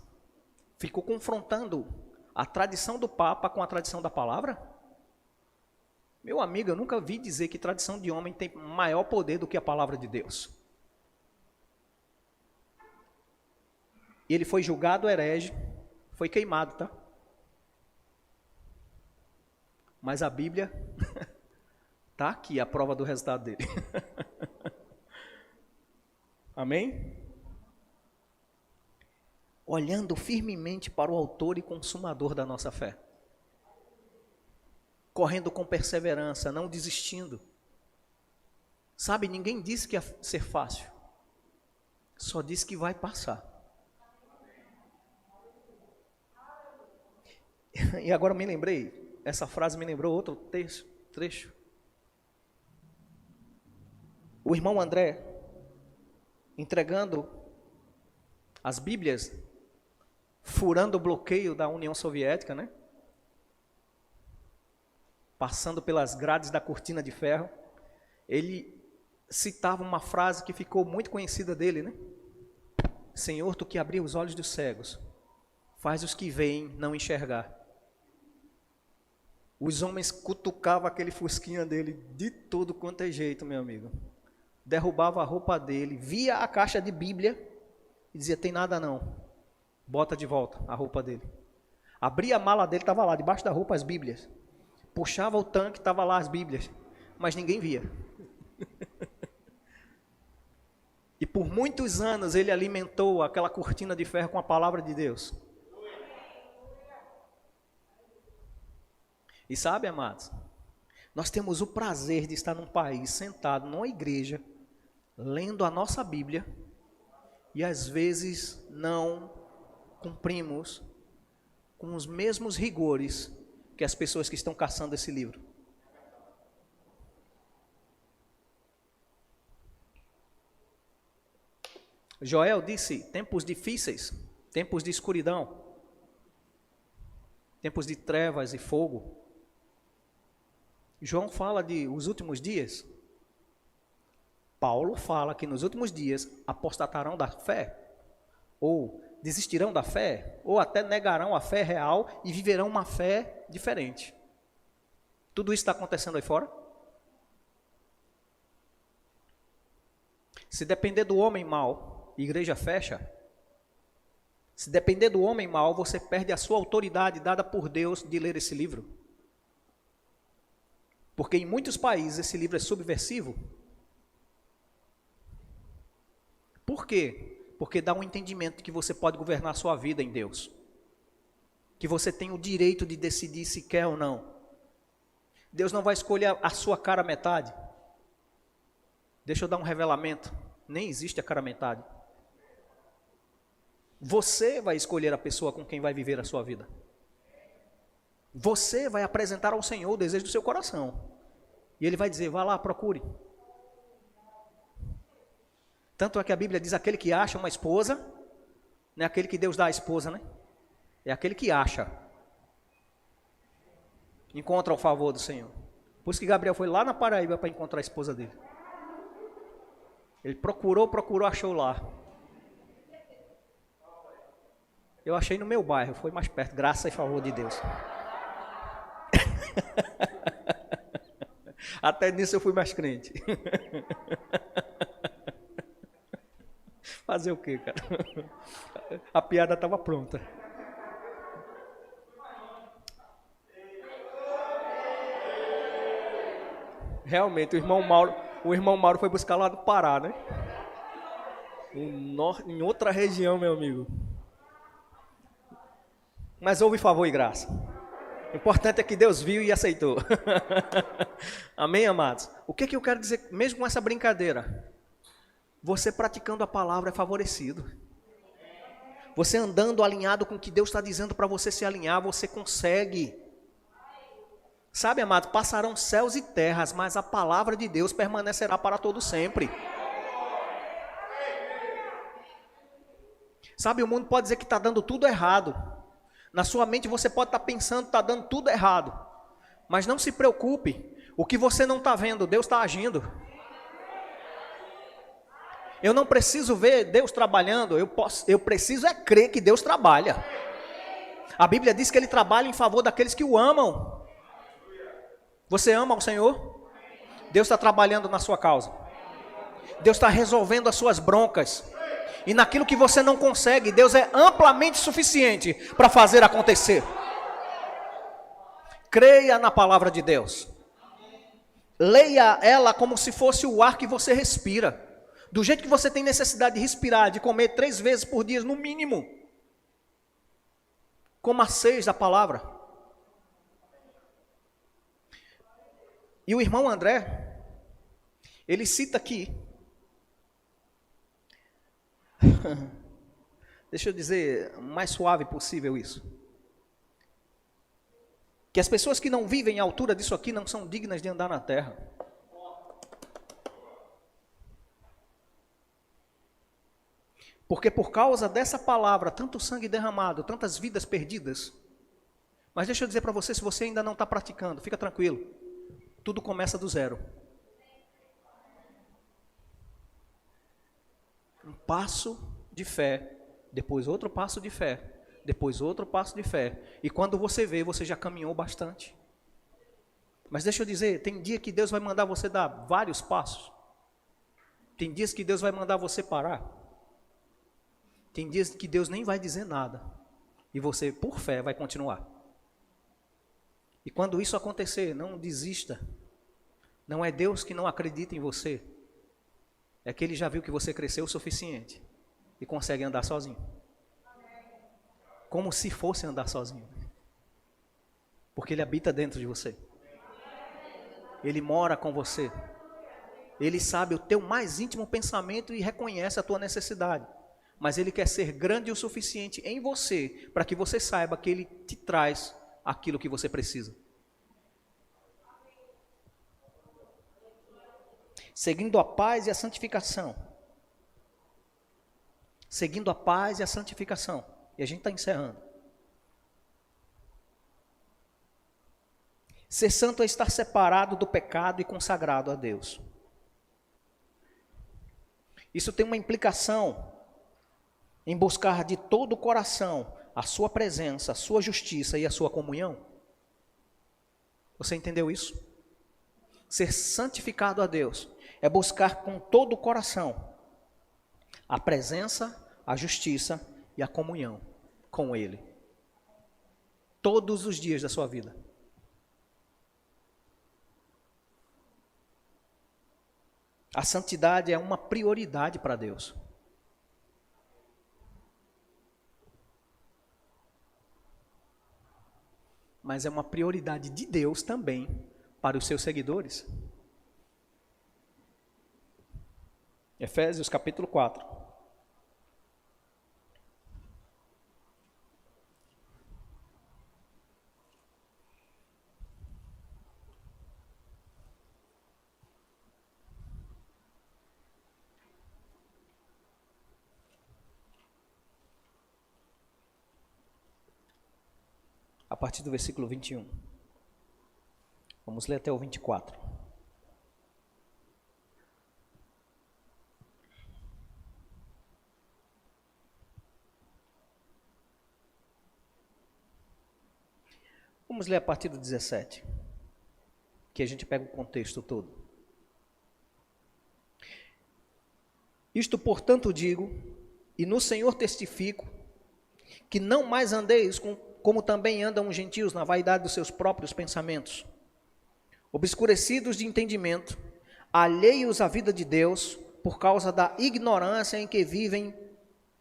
ficou confrontando a tradição do Papa com a tradição da palavra? Meu amigo, eu nunca vi dizer que tradição de homem tem maior poder do que a palavra de Deus. Ele foi julgado herege, foi queimado, tá? Mas a Bíblia está aqui, a prova do resultado dele. Amém? Olhando firmemente para o autor e consumador da nossa fé. Correndo com perseverança, não desistindo. Sabe, ninguém disse que ia ser fácil. Só disse que vai passar. E agora me lembrei, essa frase me lembrou outro trecho. O irmão André, entregando as Bíblias, furando o bloqueio da União Soviética, né? Passando pelas grades da cortina de ferro, ele citava uma frase que ficou muito conhecida dele, né? Senhor, tu que abriu os olhos dos cegos, faz os que veem não enxergar. Os homens cutucavam aquele fusquinha dele de todo quanto é jeito, meu amigo. Derrubava a roupa dele, via a caixa de Bíblia e dizia, tem nada não, bota de volta a roupa dele. Abria a mala dele, estava lá, debaixo da roupa as Bíblias. Puxava o tanque, estava lá as Bíblias, mas ninguém via. E por muitos anos ele alimentou aquela cortina de ferro com a palavra de Deus. E sabe, amados, nós temos o prazer de estar num país, sentado numa igreja, lendo a nossa Bíblia, e às vezes não cumprimos com os mesmos rigores que as pessoas que estão caçando esse livro. Joel disse, tempos difíceis, tempos de escuridão, tempos de trevas e fogo. João fala de os últimos dias. Paulo fala que nos últimos dias apostatarão da fé, ou desistirão da fé, ou até negarão a fé real e viverão uma fé diferente. Tudo isso está acontecendo aí fora? Se depender do homem mau, igreja fecha. Se depender do homem mau, você perde a sua autoridade dada por Deus de ler esse livro. Porque em muitos países esse livro é subversivo. Por quê? Porque dá um entendimento de que você pode governar a sua vida em Deus. Que você tem o direito de decidir se quer ou não. Deus não vai escolher a sua cara metade. Deixa eu dar um revelamento. Nem existe a cara metade. Você vai escolher a pessoa com quem vai viver a sua vida. Você vai apresentar ao Senhor o desejo do seu coração. E Ele vai dizer, vá lá, procure. Tanto é que a Bíblia diz, aquele que acha uma esposa, não é aquele que Deus dá a esposa, né? É aquele que acha. Encontra o favor do Senhor. Por isso que Gabriel foi lá na Paraíba para encontrar a esposa dele. Ele procurou, achou lá. Eu achei no meu bairro, foi mais perto, graças e favor de Deus. Até nisso eu fui mais crente. Fazer o quê, cara? A piada estava pronta. Realmente, o irmão Mauro foi buscar lá no Pará, né? Em outra região, meu amigo. Mas houve favor e graça. O importante é que Deus viu e aceitou. Amém, amados? O que eu quero dizer, mesmo com essa brincadeira? Você praticando a palavra é favorecido. Você andando alinhado com o que Deus está dizendo para você se alinhar, você consegue. Sabe, amado, passarão céus e terras, mas a palavra de Deus permanecerá para todo sempre. Sabe, o mundo pode dizer que está dando tudo errado. Na sua mente você pode estar pensando que está dando tudo errado. Mas não se preocupe. O que você não está vendo, Deus está agindo. Eu não preciso ver Deus trabalhando. Eu preciso é crer que Deus trabalha. A Bíblia diz que Ele trabalha em favor daqueles que o amam. Você ama o Senhor? Deus está trabalhando na sua causa. Deus está resolvendo as suas broncas. E naquilo que você não consegue, Deus é amplamente suficiente para fazer acontecer. Creia na palavra de Deus. Leia ela como se fosse o ar que você respira. Do jeito que você tem necessidade de respirar, de comer 3 vezes por dia, no mínimo. Coma 6 da palavra. E o irmão André, ele cita aqui, deixa eu dizer, o mais suave possível isso, que as pessoas que não vivem à altura disso aqui não são dignas de andar na terra. Porque por causa dessa palavra, tanto sangue derramado, tantas vidas perdidas. Mas deixa eu dizer para você, se você ainda não está praticando, fica tranquilo. Tudo começa do zero. Um passo de fé, depois outro passo de fé, depois outro passo de fé. E quando você vê, você já caminhou bastante. Mas deixa eu dizer, tem dia que Deus vai mandar você dar vários passos. Tem dias que Deus vai mandar você parar. Tem dias que Deus nem vai dizer nada. E você, por fé, vai continuar. E quando isso acontecer, não desista. Não é Deus que não acredita em você. É que Ele já viu que você cresceu o suficiente. E consegue andar sozinho. Como se fosse andar sozinho. Porque Ele habita dentro de você. Ele mora com você. Ele sabe o teu mais íntimo pensamento e reconhece a tua necessidade. Mas Ele quer ser grande o suficiente em você, para que você saiba que Ele te traz aquilo que você precisa. Seguindo a paz e a santificação. Seguindo a paz e a santificação. E a gente está encerrando. Ser santo é estar separado do pecado e consagrado a Deus. Isso tem uma implicação em buscar de todo o coração a sua presença, a sua justiça e a sua comunhão. Você entendeu isso? Ser santificado a Deus é buscar com todo o coração a presença, a justiça e a comunhão com Ele. Todos os dias da sua vida. A santidade é uma prioridade para Deus. Mas é uma prioridade de Deus também para os seus seguidores. Efésios capítulo 4. A partir do versículo 21. Vamos ler até o 24. Vamos ler a partir do 17, que a gente pega o contexto todo. Isto, portanto, digo, e no Senhor testifico, que não mais andeis como também andam os gentios na vaidade dos seus próprios pensamentos, obscurecidos de entendimento, alheios à vida de Deus, por causa da ignorância em que vivem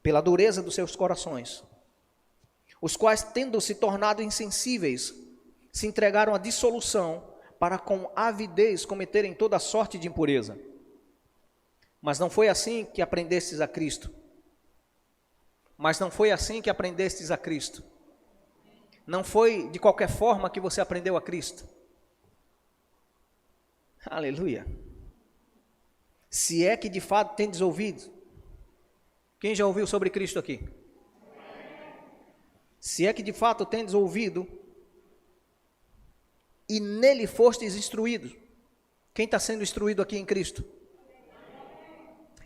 pela dureza dos seus corações, os quais, tendo se tornado insensíveis, se entregaram à dissolução, para com avidez cometerem toda sorte de impureza. Mas não foi assim que aprendestes a Cristo. Não foi de qualquer forma que você aprendeu a Cristo. Aleluia. Se é que de fato tendes ouvido. Quem já ouviu sobre Cristo aqui? Se é que de fato tendes ouvido e nele fostes instruídos. Quem está sendo instruído aqui em Cristo?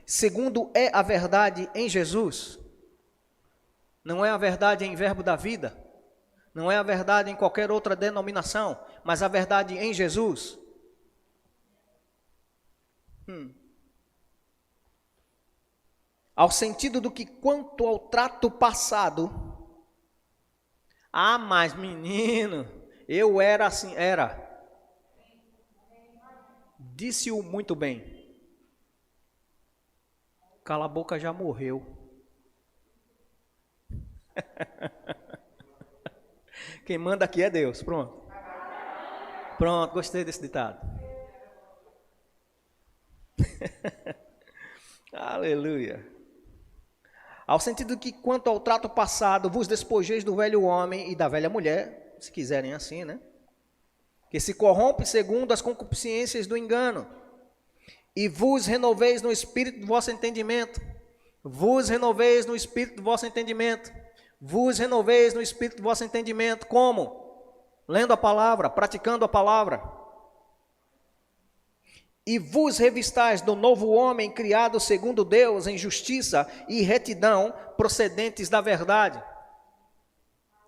Segundo é a verdade em Jesus. Não é a verdade em verbo da vida. Não é a verdade em qualquer outra denominação, mas a verdade em Jesus. Ao sentido do que quanto ao trato passado, mas menino, eu era assim, era. Disse-o muito bem. Cala a boca, já morreu. Quem manda aqui é Deus, pronto. Pronto, gostei desse ditado. Aleluia. Ao sentido que quanto ao trato passado, vos despojeis do velho homem e da velha mulher, se quiserem assim, né? Que se corrompe segundo as concupiscências do engano, e vos renoveis no espírito do vosso entendimento. Vos renoveis no espírito do vosso entendimento. Vos renoveis no espírito do vosso entendimento. Como? Lendo a palavra, praticando a palavra. E vos revistais do novo homem criado segundo Deus em justiça e retidão procedentes da verdade.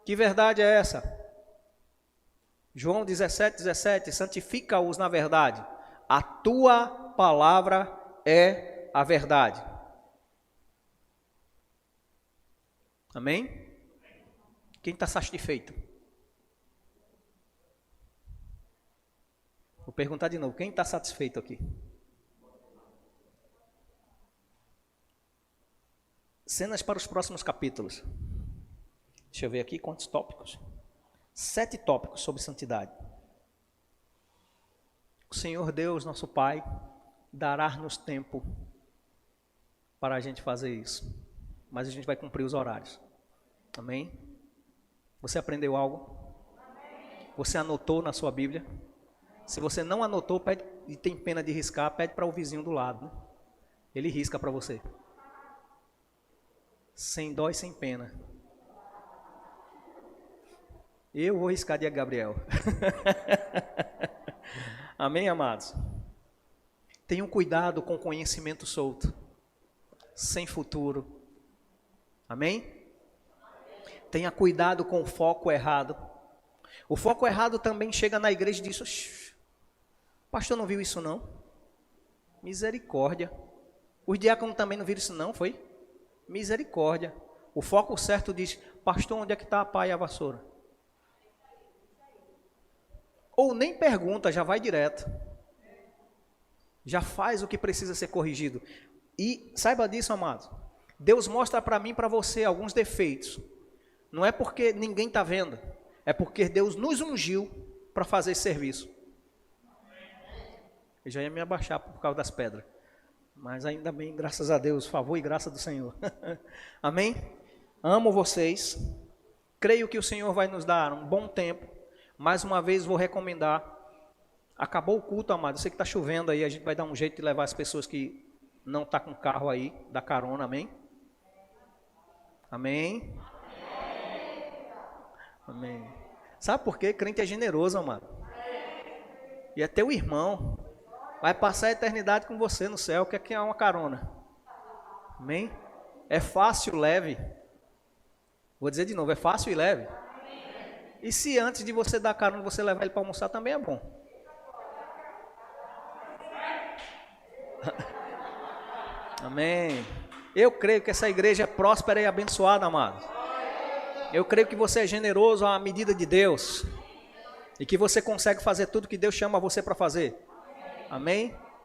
Que verdade é essa? João 17:17, santifica-os na verdade. A tua palavra é a verdade. Amém? Quem está satisfeito? Vou perguntar de novo, quem está satisfeito aqui? Cenas para os próximos capítulos. Deixa eu ver aqui quantos tópicos. 7 tópicos sobre santidade. O Senhor Deus, nosso Pai, dará-nos tempo para a gente fazer isso. Mas a gente vai cumprir os horários. Amém? Você aprendeu algo? Você anotou na sua Bíblia? Se você não anotou, pede, e tem pena de riscar, pede para o vizinho do lado. Né? Ele risca para você. Sem dó e sem pena. Eu vou riscar de Gabriel. Amém, amados? Tenham cuidado com o conhecimento solto, sem futuro. Amém? Tenha cuidado com o foco errado. O foco errado também chega na igreja e diz: pastor não viu isso não? Misericórdia. Os diáconos também não viram isso não, foi? Misericórdia. O foco certo diz: pastor, onde é que está a pá e a vassoura? Ou nem pergunta, já vai direto. Já faz o que precisa ser corrigido. E saiba disso, amados. Deus mostra para mim e para você alguns defeitos. Não é porque ninguém está vendo. É porque Deus nos ungiu para fazer esse serviço. Eu já ia me abaixar por causa das pedras. Mas ainda bem, graças a Deus, favor e graça do Senhor. Amém? Amo vocês. Creio que o Senhor vai nos dar um bom tempo. Mais uma vez vou recomendar. Acabou o culto, amado. Eu sei que está chovendo aí. A gente vai dar um jeito de levar as pessoas que não estão com carro aí. Dar carona, amém? Amém? Amém. Sabe por quê? Crente é generoso, amado. E é teu irmão. Vai passar a eternidade com você no céu. Quer que é uma carona? Amém? É fácil, leve. Vou dizer de novo, é fácil e leve. E se antes de você dar carona, você levar ele para almoçar, também é bom. Amém. Eu creio que essa igreja é próspera e abençoada, amado. Eu creio que você é generoso à medida de Deus. E que você consegue fazer tudo que Deus chama você para fazer. Amém?